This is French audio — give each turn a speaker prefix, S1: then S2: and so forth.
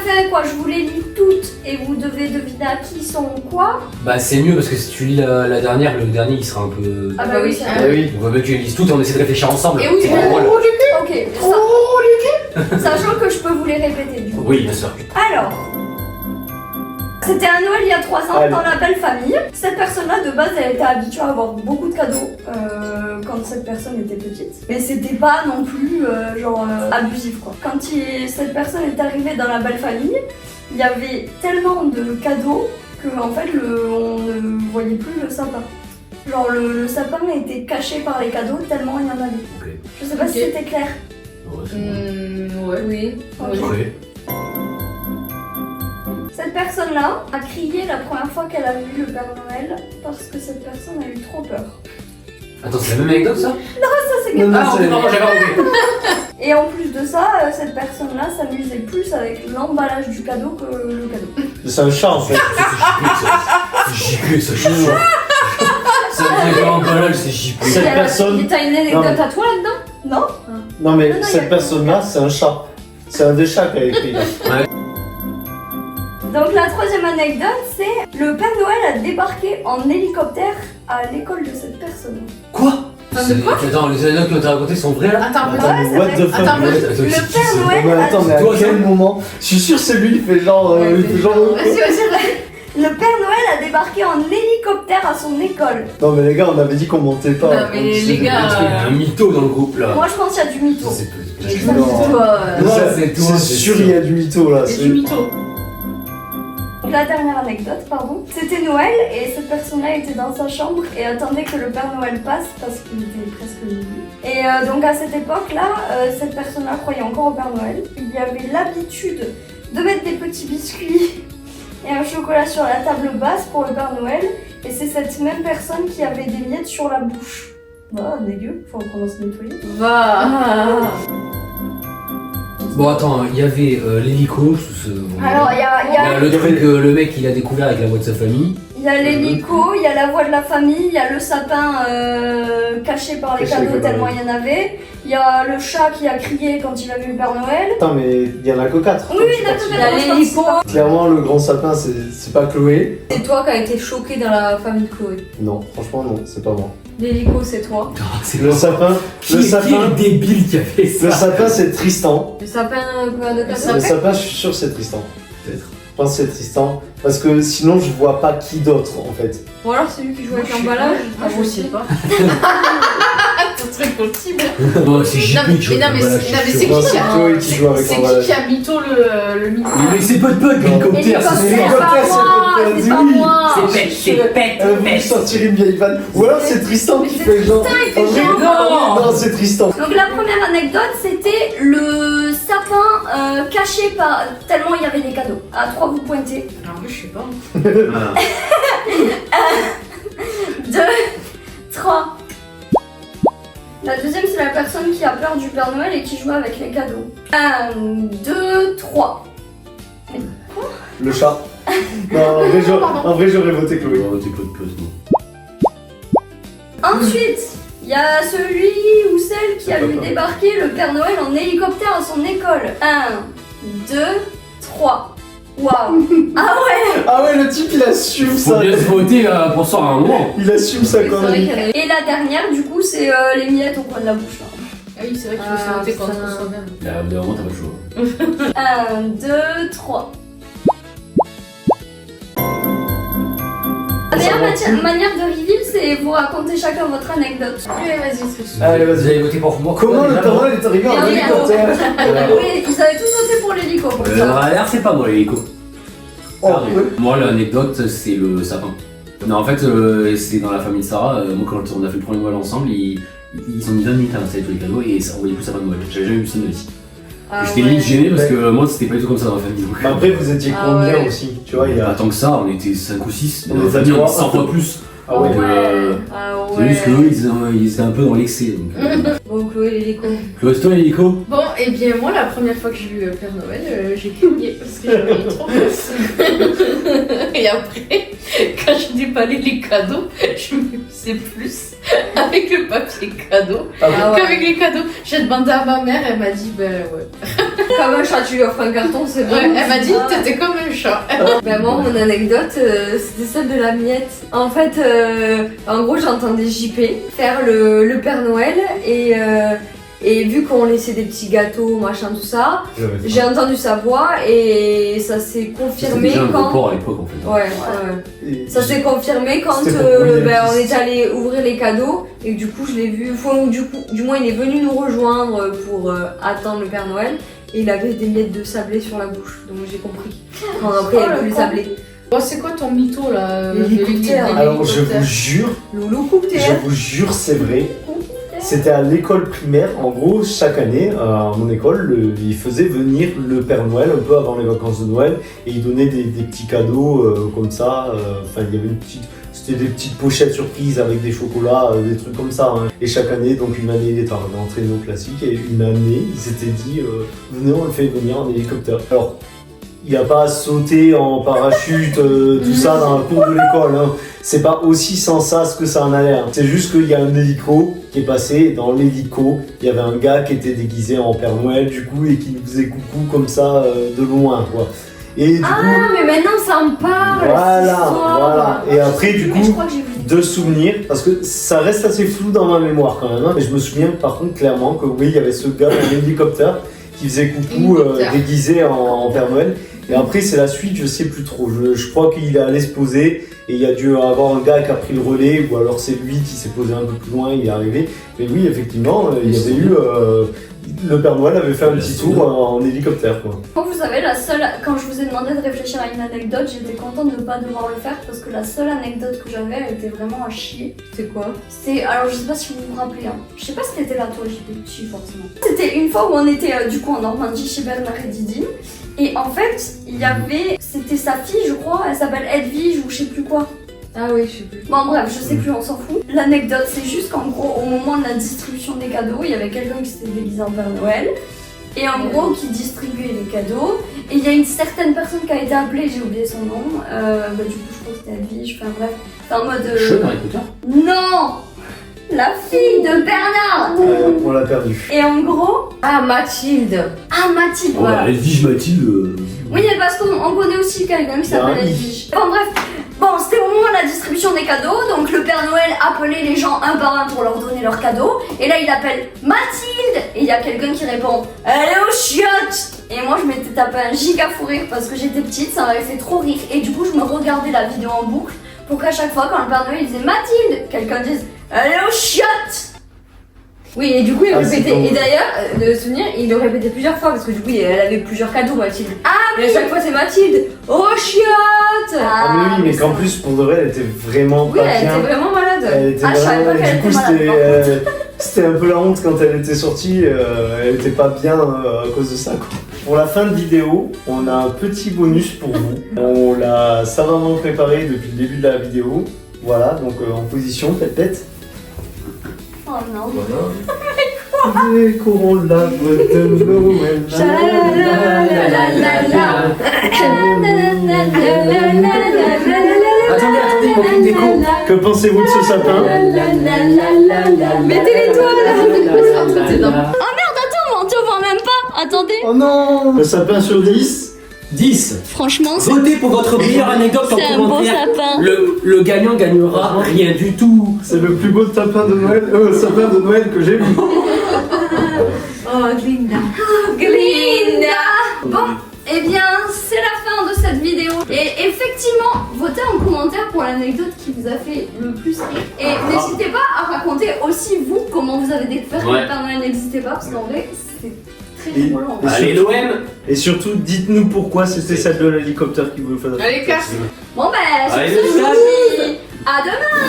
S1: préférez quoi? Je vous les lis toutes et vous devez deviner à qui sont quoi?
S2: Bah c'est mieux parce que si tu lis la dernière, le dernier il sera un peu...
S1: Ah bah oui, c'est
S3: Ah oui.
S2: On va mieux que tu les lises toutes et on essaie de réfléchir ensemble.
S4: Et oui,
S2: C'est pas drôle.
S1: Ok, sachant que je peux vous les répéter du coup.
S2: Oui, bien sûr.
S1: Alors, c'était un Noël il y a 3 ans
S3: Allez.
S1: dans la belle famille. Cette personne-là, de base, elle était habituée à avoir beaucoup de cadeaux quand cette personne était petite. Mais c'était pas non plus abusif quoi. Quand cette personne est arrivée dans la belle famille, il y avait tellement de cadeaux que en fait on ne voyait plus le sapin. Genre le sapin était caché par les cadeaux tellement il y en avait.
S2: Ok.
S1: Je sais pas si c'était clair.
S2: Ouais, c'est bon.
S4: Ouais.
S1: Oui.
S2: Ouais.
S1: Cette personne-là a crié la première fois qu'elle a vu le Père Noël parce que cette personne a eu trop peur.
S2: Attends, c'est la même anecdote ça?
S1: Ça c'est
S3: Non,
S1: quelque
S3: non,
S2: Ah,
S3: c'est-
S2: non, j'avais compris.
S1: Et en plus de ça, cette personne-là s'amusait plus avec l'emballage du cadeau que le cadeau.
S3: C'est un chat en fait.
S2: C'est JP, ça, je suis sûr. Ça me fait un emballage, c'est JP.
S3: Cette personne.
S4: T'as une anecdote à toi là-dedans?
S1: Non?
S3: Non mais
S1: Non, non, y a
S3: cette
S1: pas-
S3: personne-là, c'est un chat. C'est un des chats qui a écrit là.
S1: Donc la troisième anecdote, c'est le Père Noël a débarqué en hélicoptère à l'école de cette personne.
S2: Quoi?
S4: De quoi?
S2: Attends, les anecdotes que t'as racontées sont vraies là?
S4: Attends,
S3: Attends, mais
S1: c'est
S3: what
S1: vrai.
S3: the fuck?
S4: Attends,
S2: Ouais,
S4: mais-
S2: attends,
S1: Le
S2: c'est qui,
S1: Père
S2: ça?
S1: Noël
S3: Mais attends, mais à
S2: Toi,
S3: quel
S2: ça.
S3: moment? Je suis sûr que c'est lui, il fait genre. Il fait genre.
S4: Vas-y, vas-y.
S1: Le Père Noël a débarqué en hélicoptère à son école.
S3: Non mais les gars, on avait dit qu'on montait pas.
S4: Non, mais les gars,
S2: Il y a un mytho dans le groupe là.
S1: Moi je pense qu'il y a du mytho.
S2: Ça, c'est peut-être.
S3: Non.
S2: Ça, c'est toi,
S3: C'est
S2: c'est
S3: sûr,
S2: sûr.
S3: il y a du mytho là.
S4: C'est
S3: c'est-
S4: du mytho.
S1: Donc la dernière anecdote, pardon. C'était Noël et cette personne-là était dans sa chambre et attendait que le Père Noël passe parce qu'il était presque minuit. Et donc à cette époque-là, cette personne-là croyait encore au Père Noël. Il y avait l'habitude de mettre des petits biscuits et un chocolat sur la table basse pour le Père Noël. Et c'est cette même personne qui avait des miettes sur la bouche. Bah, dégueu, faut reprendre à se nettoyer.
S4: Va.
S2: Bon, attends, il y avait l'hélico.
S1: Alors, il y a
S2: le truc, le mec il a découvert avec la voix de sa famille.
S1: Il y a l'hélico, il y a la voix de la famille, il y a le sapin caché par les
S3: Caché
S1: cadeaux
S3: par
S1: tellement
S3: les-
S1: il y en avait. Il y a le chat qui a crié quand il a vu le Père Noël.
S3: Attends, mais il y en a que 4.
S1: Oui, oui, d'accord,
S4: Il y a l'hélico.
S3: Clairement, le grand sapin, c'est pas Chloé.
S4: C'est toi qui as été choqué dans la famille de Chloé.
S3: Non, franchement, non, c'est pas moi.
S4: L'hélico, c'est toi.
S2: C'est
S3: Le sapin,
S2: Qui
S3: le
S2: est
S3: sapin,
S2: le débile qui a fait ça?
S3: le sapin, c'est Tristan.
S4: Le sapin quoi de
S3: Le
S4: cadeau?
S3: sapin, je suis sûr que c'est Tristan.
S2: Peut-être.
S3: Je pense que c'est Tristan. Parce que sinon, je vois pas qui d'autre en fait.
S4: Ou alors c'est lui qui joue avec l'emballage?
S1: Ah, je sais
S4: pas. Ce serait possible.
S2: Non, c'est JP
S4: mais-
S2: qui joue
S4: mais non,
S2: avec
S4: mais
S2: l'emballage,
S4: c'est- non, mais
S2: je suis
S4: c'est
S2: sûr.
S3: Non,
S4: qui
S3: c'est
S4: a-
S3: Chloé qui joue avec
S4: C'est
S3: l'emballage.
S4: qui a mytho le mytho?
S2: Mais c'est pas de bug, l'hélicoptère,
S1: Hélicoptère,
S2: c'est
S1: c'est pas moi, c'est pas
S3: oui.
S1: moi.
S3: Vous sortirez une vieille vanne. Ou alors c'est Tristan qui
S1: c'est
S3: fait genre.
S1: il fait
S3: En vrai,
S1: genre.
S3: non, c'est Tristan.
S1: Donc la première anecdote, c'était le sapin caché par... tellement il y avait des cadeaux. À 3, vous pointez.
S4: Alors, je sais pas.
S1: 2, 3. La deuxième, c'est la personne qui a peur du Père Noël et qui joue avec les cadeaux. 1, 2, 3.
S3: Le chat. Non, en vrai, j'aurais voté Chloé.
S2: Oh, t'es pas de plus, non.
S1: Ensuite, il y a celui ou celle qui a vu débarquer le Père Noël en hélicoptère à son école. 1, 2, 3. Waouh. Ah ouais.
S3: Ah ouais, le type il assume
S2: Faut
S3: ça.
S2: bien se voter pour ça à un moment.
S3: Il assume sa
S4: Oui, c'est vrai
S3: connerie.
S4: qu'il y en a-
S1: Et la dernière, du coup, c'est les miettes au coin de la bouche.
S4: Ah oui, c'est vrai qu'il faut se noter contre soi-même.
S2: Là, au bout d'un moment, t'as pas le choix.
S1: 1, 2, 3. La meilleure manière de reveal, c'est vous raconter chacun votre anecdote.
S4: Allez, vas-y, c'est
S3: Allez,
S2: Vous
S3: vas-y.
S2: avez voté pour moi?
S3: Comment le
S2: déjà,
S3: Père
S2: moi
S3: Noël est arrivé en
S1: Et
S3: hélicoptère
S1: Oui, ils avaient tous voté pour l'hélico pour ça.
S2: Alors, c'est pas moi l'hélico.
S3: Oh,
S2: Pardon.
S3: ouais.
S2: Moi, l'anecdote, c'est le sapin. Non, en fait, c'est dans la famille de Sarah. Moi, quand on a fait le premier Noël ensemble, ils ont mis 20 minutes à installer tous les cadeaux et ça envoyait plus sapin de Noël. J'avais jamais vu ça de ma vie.
S4: Ah
S2: J'étais
S4: ouais.
S2: limite gêné parce
S3: Ouais.
S2: que moi, c'était pas du tout comme ça dans la famille. Donc.
S3: Mais après, vous étiez
S4: Ah
S3: combien
S4: ouais.
S3: aussi? Tu vois, il y
S2: Pas
S3: a.
S2: tant que ça, on était 5 ou 6.
S3: On
S2: Mais
S3: était
S2: la famille, on
S3: trois,
S2: était 100
S3: un
S2: fois
S3: peu.
S2: plus.
S3: Ah ouais.
S2: Donc,
S4: Ah
S2: c'est juste
S4: ouais.
S2: qu'eux, ils étaient un peu dans l'excès. Donc,
S4: Bon, Chloé, l'hélico.
S2: Chloé, toi, l'hélico?
S4: Bon, et bien moi, la première fois que j'ai vu Père Noël, j'ai crié parce que j'avais eu trop peur. Et après, quand j'ai déballé les cadeaux, je me faisais plus avec le papier cadeau
S3: Ah ouais.
S4: qu'avec les cadeaux. J'ai demandé à ma mère, elle m'a dit, ben ouais.
S1: Comme un chat, tu lui offres un carton, c'est bon.
S4: Ouais, elle m'a dit que t'étais comme un chat.
S1: Ben moi, mon anecdote, c'était celle de la miette. En fait, en gros, j'entendais JP faire le Père Noël et vu qu'on laissait des petits gâteaux, machin, tout ça, j'ai entendu sa voix et ça s'est confirmé
S2: C'était déjà un
S1: quand...
S2: gros porc à l'époque en fait.
S1: Ouais. Ça s'est confirmé quand
S3: C'était pour
S1: on est allé ouvrir les cadeaux et du coup je l'ai vu, du moins il est venu nous rejoindre pour attendre le Père Noël et il avait des miettes de sablé sur la bouche, donc j'ai compris. Quand après il n'y avait plus le sablé.
S4: Bon, c'est quoi ton mytho là
S1: L'hélicoptère.
S3: Alors je vous jure, c'est vrai. C'était à l'école primaire. En gros, chaque année, à mon école, ils faisaient venir le Père Noël un peu avant les vacances de Noël et ils donnaient des petits cadeaux comme ça. Enfin, il y avait c'était des petites pochettes surprises avec des chocolats, des trucs comme ça. Hein. Et chaque année, donc une année, il était en traîneau classique et une année, ils s'étaient dit venez, on le fait venir en hélicoptère. Alors, il n'a pas sauté en parachute, tout ça dans la cour de l'école. Hein. C'est pas aussi sans sas que ça en a l'air. C'est juste qu'il y a un hélico qui est passé. Et dans l'hélico, il y avait un gars qui était déguisé en Père Noël, du coup, et qui nous faisait coucou comme ça de loin, quoi. Et du coup,
S1: mais maintenant ça me parle.
S3: voilà. Et après, du
S1: Mais je
S3: coup,
S1: crois que j'ai vu.
S3: de souvenirs, parce que ça reste assez flou dans ma mémoire quand même. Hein, mais je me souviens par contre clairement que oui, il y avait ce gars dans l'hélicoptère qui faisait coucou déguisé en Père Noël. Et après, c'est la suite, je sais plus trop. Je crois qu'il est allé se poser et il y a dû avoir un gars qui a pris le relais ou alors c'est lui qui s'est posé un peu plus loin, il est arrivé. Mais oui, effectivement, il y avait eu... le Père Noël avait fait un petit tour en hélicoptère, quoi.
S1: Quand vous savez, quand je vous ai demandé de réfléchir à une anecdote, j'étais contente de ne pas devoir le faire parce que la seule anecdote que j'avais, elle était vraiment à chier.
S4: C'est quoi?
S1: Alors je sais pas si vous vous rappelez, hein. Je sais pas si t'étais là toi, JP, si forcément. C'était une fois où on était du coup en Normandie chez Bernard et Didi. Et en fait, il y avait, c'était sa fille je crois, elle s'appelle Edwige ou je sais plus quoi.
S4: Ah oui, je sais plus.
S1: Bon bref, je sais plus, on s'en fout. L'anecdote c'est juste qu'en gros, au moment de la distribution des cadeaux, il y avait quelqu'un qui s'était déguisé en Père Noël. Et en gros, qui distribuait les cadeaux. Et il y a une certaine personne qui a été appelée, j'ai oublié son nom. Du coup, je crois que c'était Edwige, enfin bref. C'est en mode...
S2: Cheveux Harry Potter.
S1: Non, la fille de Bernard.
S3: On l'a perdu.
S1: Et en gros...
S4: Ah, Mathilde.
S1: Ah, Mathilde,
S2: Oh,
S1: voilà.
S2: Edwige Mathilde.
S1: Oui, parce qu'on connaît aussi quelqu'un qui s'appelle Edwige. Bon, bref. Bon, c'était au moment de la distribution des cadeaux. Donc, le Père Noël appelait les gens un par un pour leur donner leurs cadeaux. Et là, il appelle Mathilde. Et il y a quelqu'un qui répond elle est aux chiottes. Et moi, je m'étais tapé un giga fou rire parce que j'étais petite. Ça m'avait fait trop rire. Et du coup, je me regardais la vidéo en boucle pour qu'à chaque fois, quand le Père Noël il disait Mathilde, quelqu'un dise elle est aux chiottes. Oui, et du coup, il répétait. Et d'ailleurs, de souvenir, il le répétait plusieurs fois parce que du coup, elle avait plusieurs cadeaux, Mathilde. Ah, et à chaque fois, c'est Mathilde. Oh, chiotte.
S3: Ah, mais oui, mais qu'en plus, pour de vrai, elle était vraiment pas bien.
S1: Oui, elle était vraiment malade.
S3: Elle était
S1: je savais pas qu'elle
S3: du coup,
S1: était malade.
S3: c'était un peu la honte quand elle était sortie. Elle était pas bien à cause de ça, quoi. Pour la fin de vidéo, on a un petit bonus pour vous. On l'a savamment préparé depuis le début de la vidéo. Voilà, donc en position, tête.
S1: Oh non.
S3: Voilà. Décorons l'arbre de Noël.
S2: Attendez, aucune déco.
S3: Que pensez-vous de ce sapin?
S1: Mettez l'étoile.
S4: dedans.
S1: On voit même pas. Attendez.
S3: Oh non! Le sapin sur 10.
S2: 10.
S1: Franchement,
S2: Votez pour votre meilleure anecdote en
S1: c'est un beau
S2: commentaire.
S1: sapin.
S2: Le gagnant gagnera rien du tout.
S3: C'est le plus beau sapin de Noël, que j'ai vu.
S4: Oh, Glinda.
S1: Glinda. Bon, eh bien, c'est la fin de cette vidéo. Et effectivement, votez en commentaire pour l'anecdote qui vous a fait le plus rire. Et n'hésitez pas à raconter aussi, vous, comment vous avez découvert que le Père Noël n'existait pas. Parce qu'en vrai, c'est très drôle.
S2: Allez, l'OM.
S3: Et surtout, dites-nous pourquoi c'était celle de l'hélicoptère qui vous fait.
S4: Allez, casse.
S1: Bon, ben, sur
S2: Allez,
S1: ce, je
S2: les
S1: vous dis à demain.